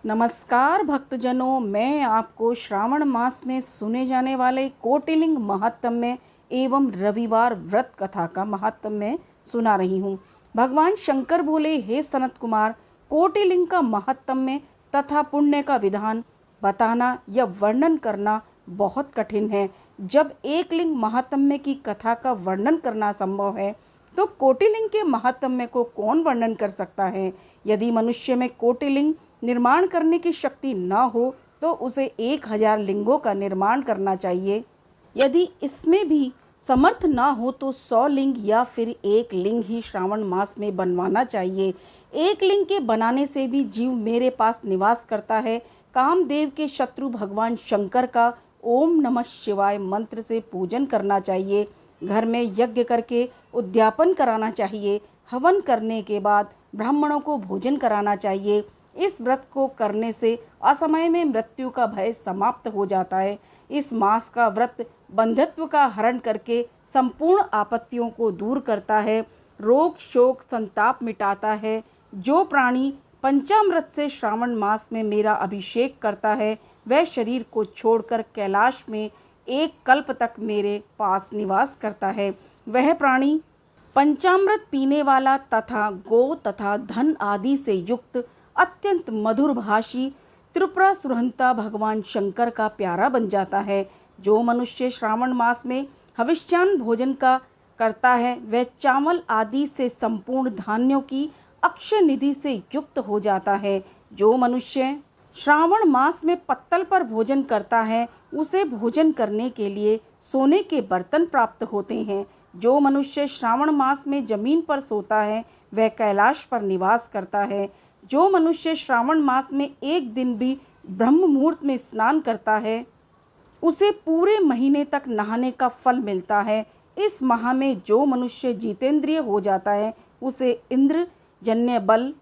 नमस्कार भक्तजनों, मैं आपको श्रावण मास में सुने जाने वाले कोटिलिंग महात्म्य एवं रविवार व्रत कथा का महात्म्य सुना रही हूँ। भगवान शंकर बोले, हे सनत कुमार, कोटिलिंग का महात्म्य तथा पुण्य का विधान बताना या वर्णन करना बहुत कठिन है। जब एक लिंग महात्म्य की कथा का वर्णन करना संभव है तो कोटिलिंग के महात्म्य को कौन वर्णन कर सकता है। यदि मनुष्य में कोटिलिंग निर्माण करने की शक्ति न हो तो उसे 1000 लिंगों का निर्माण करना चाहिए। यदि इसमें भी समर्थ ना हो तो 100 लिंग या फिर एक लिंग ही श्रावण मास में बनवाना चाहिए। एक लिंग के बनाने से भी जीव मेरे पास निवास करता है। कामदेव के शत्रु भगवान शंकर का ओम नमः शिवाय मंत्र से पूजन करना चाहिए। घर में यज्ञ करके उद्यापन कराना चाहिए। हवन करने के बाद ब्राह्मणों को भोजन कराना चाहिए। इस व्रत को करने से असमय में मृत्यु का भय समाप्त हो जाता है। इस मास का व्रत बंधत्व का हरण करके संपूर्ण आपत्तियों को दूर करता है, रोग शोक संताप मिटाता है। जो प्राणी पंचामृत से श्रावण मास में मेरा अभिषेक करता है वह शरीर को छोड़कर कैलाश में एक कल्प तक मेरे पास निवास करता है। वह प्राणी पंचामृत पीने वाला तथा गो तथा धन आदि से युक्त अत्यंत मधुर भाषी त्रिपुरा सुरहंता भगवान शंकर का प्यारा बन जाता है। जो मनुष्य श्रावण मास में हविष्यान्न भोजन का करता है वह चावल आदि से संपूर्ण धान्यों की अक्षय निधि से युक्त हो जाता है। जो मनुष्य श्रावण मास में पत्तल पर भोजन करता है उसे भोजन करने के लिए सोने के बर्तन प्राप्त होते हैं। जो मनुष्य श्रावण मास में जमीन पर सोता है वह कैलाश पर निवास करता है। जो मनुष्य श्रावण मास में एक दिन भी ब्रह्म मुहूर्त में स्नान करता है उसे पूरे महीने तक नहाने का फल मिलता है। इस माह में जो मनुष्य जितेंद्रिय हो जाता है उसे इंद्र जन्य बल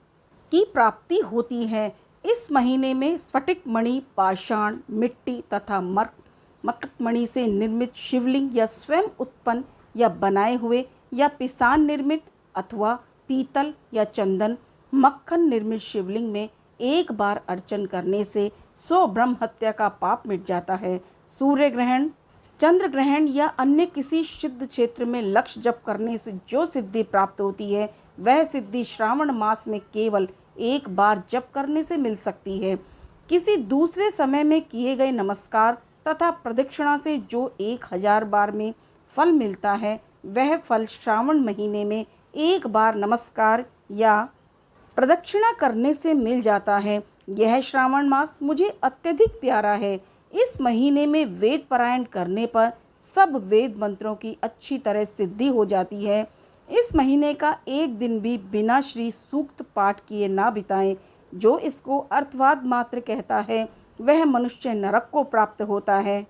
की प्राप्ति होती है। इस महीने में स्फटिक मणि, पाषाण, मिट्टी तथा मकटमणि से निर्मित शिवलिंग या स्वयं उत्पन्न या बनाए हुए या पिसान निर्मित अथवा पीतल या चंदन मक्खन निर्मित शिवलिंग में एक बार अर्चन करने से 100 ब्रह्म हत्या का पाप मिट जाता है। सूर्य ग्रहण, चंद्र ग्रहण या अन्य किसी सिद्ध क्षेत्र में लक्ष्य जप करने से जो सिद्धि प्राप्त होती है वह सिद्धि श्रावण मास में केवल एक बार जप करने से मिल सकती है। किसी दूसरे समय में किए गए नमस्कार तथा प्रदक्षिणा से जो 1000 बार में फल मिलता है वह फल श्रावण महीने में एक बार नमस्कार या प्रदक्षिणा करने से मिल जाता है। यह श्रावण मास मुझे अत्यधिक प्यारा है। इस महीने में वेद पारायण करने पर सब वेद मंत्रों की अच्छी तरह सिद्धि हो जाती है। इस महीने का एक दिन भी बिना श्री सूक्त पाठ किए ना बिताएं। जो इसको अर्थवाद मात्र कहता है वह मनुष्य नरक को प्राप्त होता है।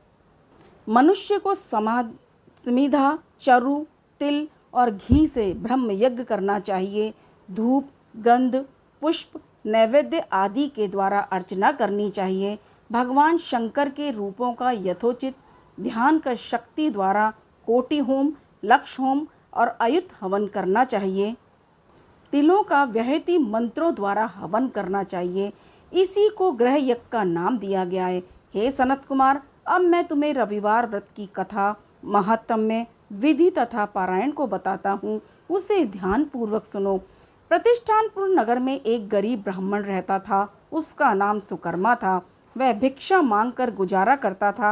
मनुष्य को समिधा, चरु, तिल और घी से ब्रह्म यज्ञ करना चाहिए। धूप, गंध, पुष्प, नैवेद्य आदि के द्वारा अर्चना करनी चाहिए। भगवान शंकर के रूपों का यथोचित ध्यान कर शक्ति द्वारा कोटि होम, लक्ष होम और अयुत हवन करना चाहिए। तिलों का व्यहति मंत्रों द्वारा हवन करना चाहिए। इसी को ग्रह यज्ञ का नाम दिया गया है। हे सनत कुमार, अब मैं तुम्हें रविवार व्रत की कथा, महात्म्य, विधि तथा पारायण को बताता हूँ, उसे ध्यान पूर्वक सुनो। प्रतिष्ठानपुर नगर में एक गरीब ब्राह्मण रहता था। उसका नाम सुकर्मा था। वह भिक्षा मांगकर गुजारा करता था।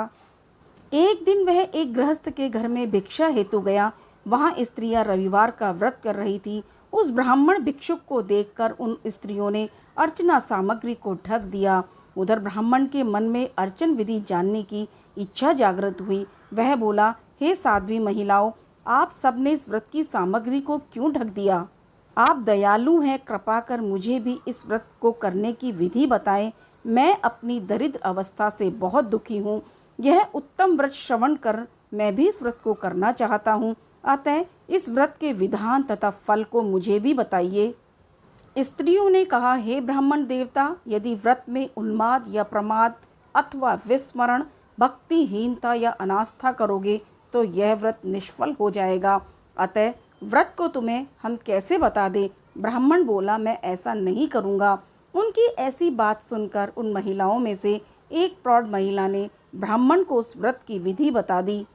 एक दिन वह एक गृहस्थ के घर में भिक्षा हेतु गया। वहां स्त्रियां रविवार का व्रत कर रही थी। उस ब्राह्मण भिक्षुक को देखकर उन स्त्रियों ने अर्चना सामग्री को ढक दिया। उधर ब्राह्मण के मन में अर्चन विधि जानने की इच्छा जागृत हुई। वह बोला, हे साध्वी महिलाओं, आप सबने इस व्रत की सामग्री को क्यों ढक दिया? आप दयालु हैं, कृपा कर मुझे भी इस व्रत को करने की विधि बताएं। मैं अपनी दरिद्र अवस्था से बहुत दुखी हूँ। यह उत्तम व्रत श्रवण कर मैं भी इस व्रत को करना चाहता हूँ। अतः इस व्रत के विधान तथा फल को मुझे भी बताइए। स्त्रियों ने कहा, हे ब्राह्मण देवता, यदि व्रत में उन्माद या प्रमाद अथवा विस्मरण, भक्तिहीनता या अनास्था करोगे तो यह व्रत निष्फल हो जाएगा। अतः व्रत को तुम्हें हम कैसे बता दें? ब्राह्मण बोला, मैं ऐसा नहीं करूँगा। उनकी ऐसी बात सुनकर उन महिलाओं में से एक प्रौढ़ महिला ने ब्राह्मण को उस व्रत की विधि बता दी।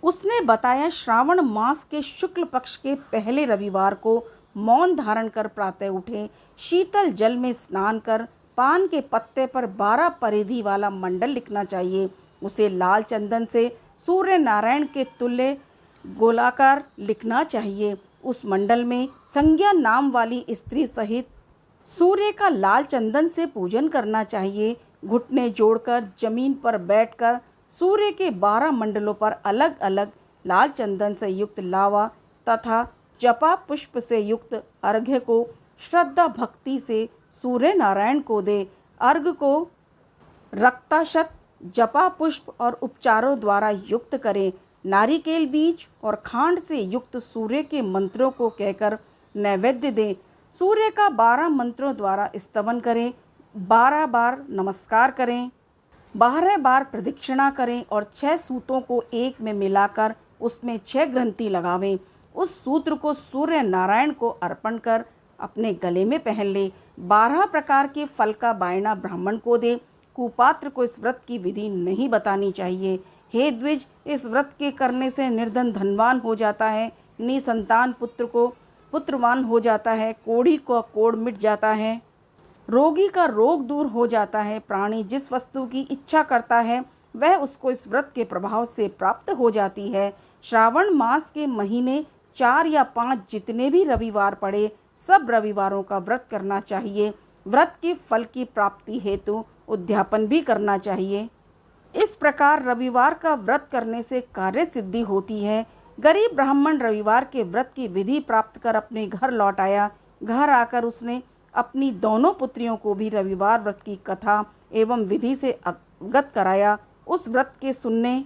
उसने बताया, श्रावण मास के शुक्ल पक्ष के पहले रविवार को मौन धारण कर प्रातः उठे, शीतल जल में स्नान कर पान के पत्ते पर 12 परिधि वाला मंडल लिखना चाहिए। उसे लाल चंदन से सूर्य नारायण के तुल्य गोलाकार लिखना चाहिए। उस मंडल में संज्ञा नाम वाली स्त्री सहित सूर्य का लाल चंदन से पूजन करना चाहिए। घुटने जोड़कर जमीन पर बैठकर सूर्य के 12 मंडलों पर अलग अलग लाल चंदन से युक्त लावा तथा जपा पुष्प से युक्त अर्घ्य को श्रद्धा भक्ति से सूर्य नारायण को दे। अर्घ्य को रक्ताशत, जपा पुष्प और उपचारों द्वारा युक्त करें। नारिकेल बीज और खांड से युक्त सूर्य के मंत्रों को कहकर नैवेद्य दें। सूर्य का 12 मंत्रों द्वारा स्तवन करें। 12 बार नमस्कार करें, 12 बार प्रदक्षिणा करें और 6 सूतों को एक में मिलाकर उसमें 6 ग्रंथि लगावें। उस सूत्र को सूर्य नारायण को अर्पण कर अपने गले में पहन ले। 12 प्रकार के फल का बायना ब्राह्मण को दे। कुपात्र को इस व्रत की विधि नहीं बतानी चाहिए। हे द्विज, इस व्रत के करने से निर्धन धनवान हो जाता है, निसंतान पुत्र को पुत्रवान हो जाता है, कोढ़ी का कोढ़ मिट जाता है, रोगी का रोग दूर हो जाता है। प्राणी जिस वस्तु की इच्छा करता है वह उसको इस व्रत के प्रभाव से प्राप्त हो जाती है। श्रावण मास के महीने 4 या 5 जितने भी रविवार पड़े, सब रविवारों का व्रत करना चाहिए। व्रत के फल की प्राप्ति हेतु उद्यापन भी करना चाहिए। इस प्रकार रविवार का व्रत करने से कार्य सिद्धि होती है। गरीब ब्राह्मण रविवार के व्रत की विधि प्राप्त कर अपने घर लौट आया। घर आकर उसने अपनी दोनों पुत्रियों को भी रविवार व्रत की कथा एवं विधि से अवगत कराया। उस व्रत के सुनने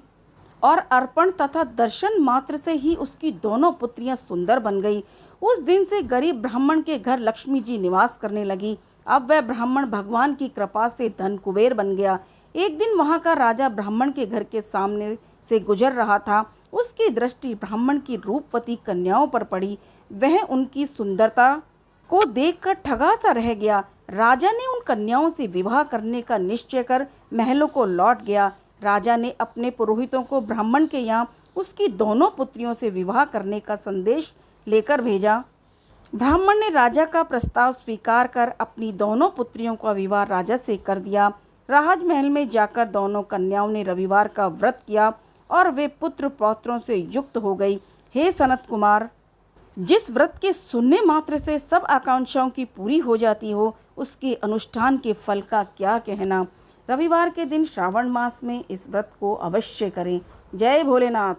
और अर्पण तथा दर्शन मात्र से ही उसकी दोनों पुत्रियां सुंदर बन गई। उस दिन से गरीब ब्राह्मण के घर लक्ष्मी जी निवास करने लगी। अब वह ब्राह्मण भगवान की कृपा से धन कुबेर बन गया। एक दिन वहां का राजा ब्राह्मण के घर के सामने से गुजर रहा था। उसकी दृष्टि ब्राह्मण की रूपवती कन्याओं पर पड़ी। वह उनकी सुंदरता को देखकर ठगा सा रह गया। राजा ने उन कन्याओं से विवाह करने का निश्चय कर महलों को लौट गया। राजा ने अपने पुरोहितों को ब्राह्मण के यहाँ उसकी दोनों पुत्रियों से विवाह करने का संदेश लेकर भेजा। ब्राह्मण ने राजा का प्रस्ताव स्वीकार कर अपनी दोनों पुत्रियों का विवाह राजा से कर दिया। राजमहल में जाकर दोनों कन्याओं ने रविवार का व्रत किया और वे पुत्र पौत्रों से युक्त हो गई। हे सनत कुमार, जिस व्रत के सुनने मात्र से सब आकांक्षाओं की पूरी हो जाती हो, उसके अनुष्ठान के फल का क्या कहना। रविवार के दिन श्रावण मास में इस व्रत को अवश्य करें। जय भोलेनाथ।